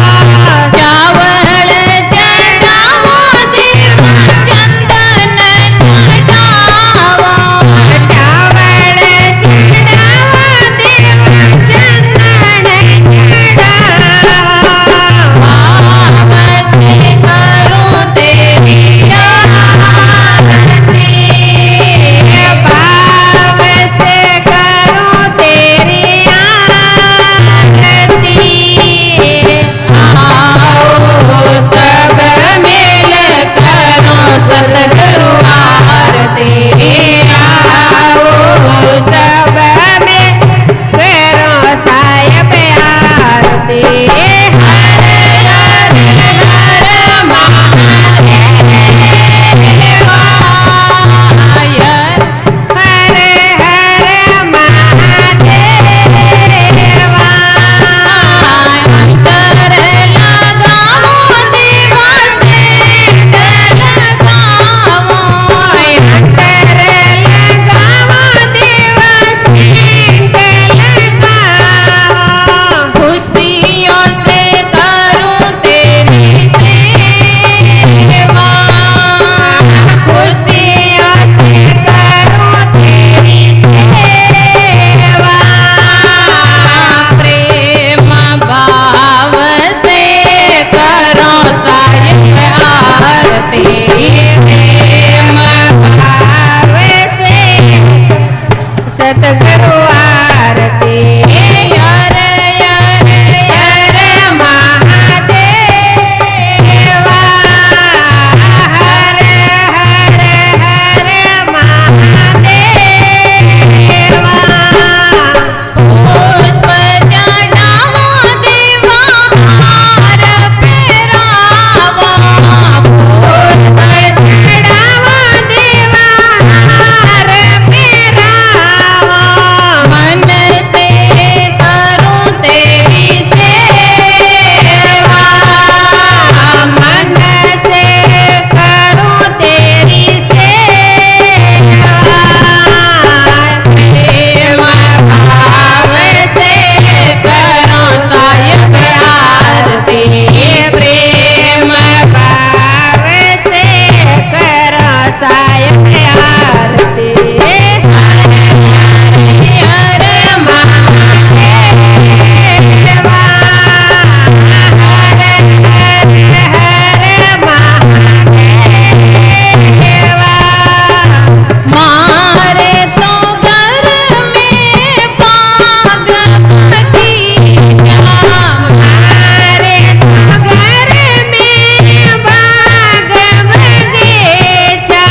चावल चढ़ावो देवा चंदन चढ़ावो चावल चढ़ावो देवा चंदन चढ़ावो भाव से करूं तेरी आरती भाव से करूं तेरी आरती आओ सब मिल करो सतगुरु आरती आओ सब मिल करो साहिब आरती हरे हरे हर महादेवा हरे हरे महादेवा अंतर लगावो देवा सेठ लगावो अंतर लगावो देवा सेठ लगावो खुशियों से करूं तेरी सेवा खुशियों से करूं तेरी सेवा प्रेम भाव से करो साहिब आरती प्रेम भाव से सतगुरु आरती हरे हरे हर महादेवा हरे हरे हर महादेवा पुष्प चढ़ावो देवा हार फेरावो पुष्प चढ़ावो देवा हार फेरावो मन से करूं तेरी सेवा मन से करूं तेरी सेवा प्रेम भाव से करो साहिब आरती प्रेम भाव से करो साहिब आरती हरे हरे महादेवा हरे हरे हर महादेवा मारे तो घर में बाग बगीचा मारे तो घर में बाग बगीचा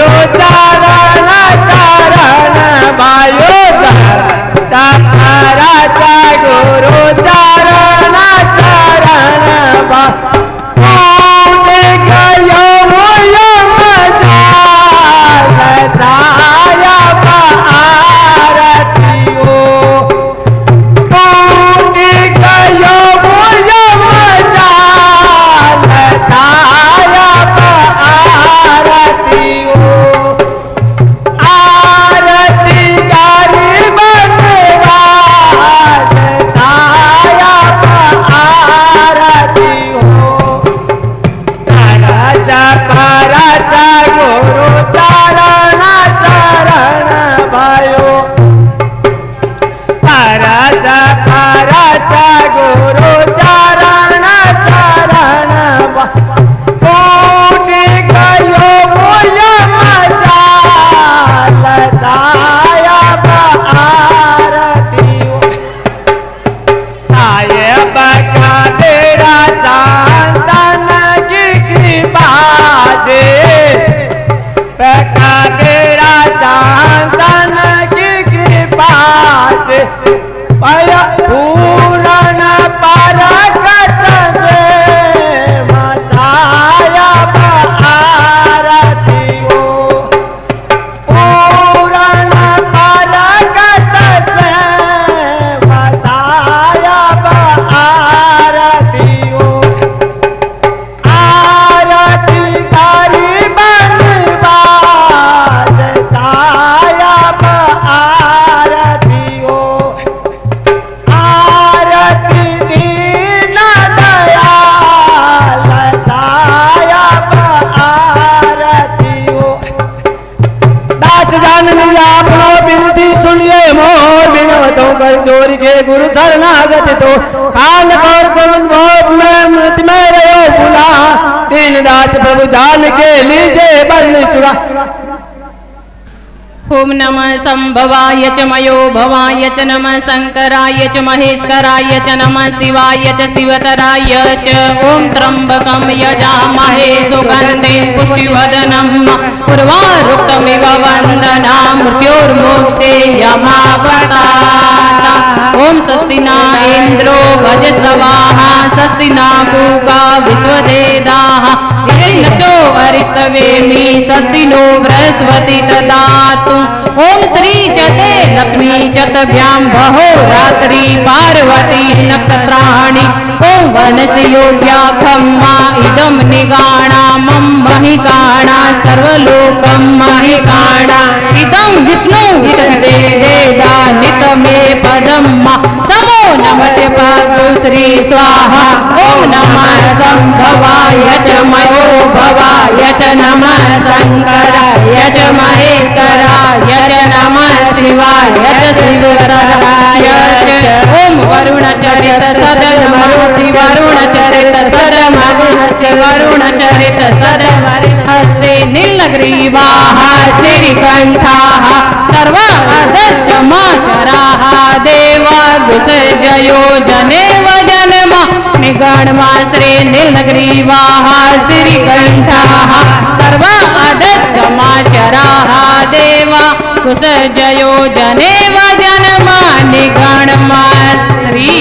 गुरु चरण शरण भयो साराचा गुरु चरण शरण भूल गयो छाया आरती हो टूट गयो छाया आरती हो आरती गारी बनवाज छाया आरती हो राजा पराजा गुरु चरण शरण भयो पराजा पराजा गुरु चरण शरण फूट गयो मजाल छाया आरती साहेब का तेरा चांदन की कृपा से का तेरा चांदन की कृपा से पाया पूर्ण परकत दे मचाया आरती हो पूर्ण परकत से मचाया आरती हो आरती गारी बनवाज छाया आरती हो आरती दीन दयाल छाया आरती हो दास जाननी आपनो विनती सुनिए मोर विनोदों कर जोर के गुरु शरणागत तो काल और गोविंद भोग में मृत में रहो भुला दीन दास प्रभु जान के लीजे बल चुरा ओम नमः संभवाय च मयो भवाय च नमः शंकराय च महेश्वराय च नमः शिवाय च शिवतराय च ओम त्र्यंबकं यजामहे सुगन्धिं पुष्टिवर्धनम् उर्वारुकमिव वन्दनाम् मृत्योर्मोक्षे यमावताता ओम स्वस्ति न इंद्रो वज्रसवाः स्वस्ति न पूगा विश्ववेदाः स्वस्ति नक्षो अरिष्टवेमि स्वस्ति नो बृहस्पति ददातु ओम श्री चते लक्ष्मी चतभ्यां बहो रात्रि पार्वती नक्षत्राणि ओम वनस्य योग्याखम्मा इदं निगाणा मम महिकाणा सर्वलोकं महिकाणा इदं विष्णु विष्णुदे देदा नितमे पदं समो नमस्य पातु श्री स्वाहा ओम नमः संभवाय च मयो भवाय च नमः शंकराय च महेश्वराय च नमः शिवाय च शिवतराय च ओम वरुण चरित सदन महर्षि वरुण चरित सदन महर्षि वरुण चरित सदन महर्षि नीलग्रीवाः श्रीकण्ठाः सर्व अधर्चमाचराः देवा गुसजयो जनेव जन्म निगणमा श्री नीलग्रीवाः श्रीकण्ठाः सर्व अधर्चमाचराः देवा कुसजयो जनेव जन्म निगणमा श्री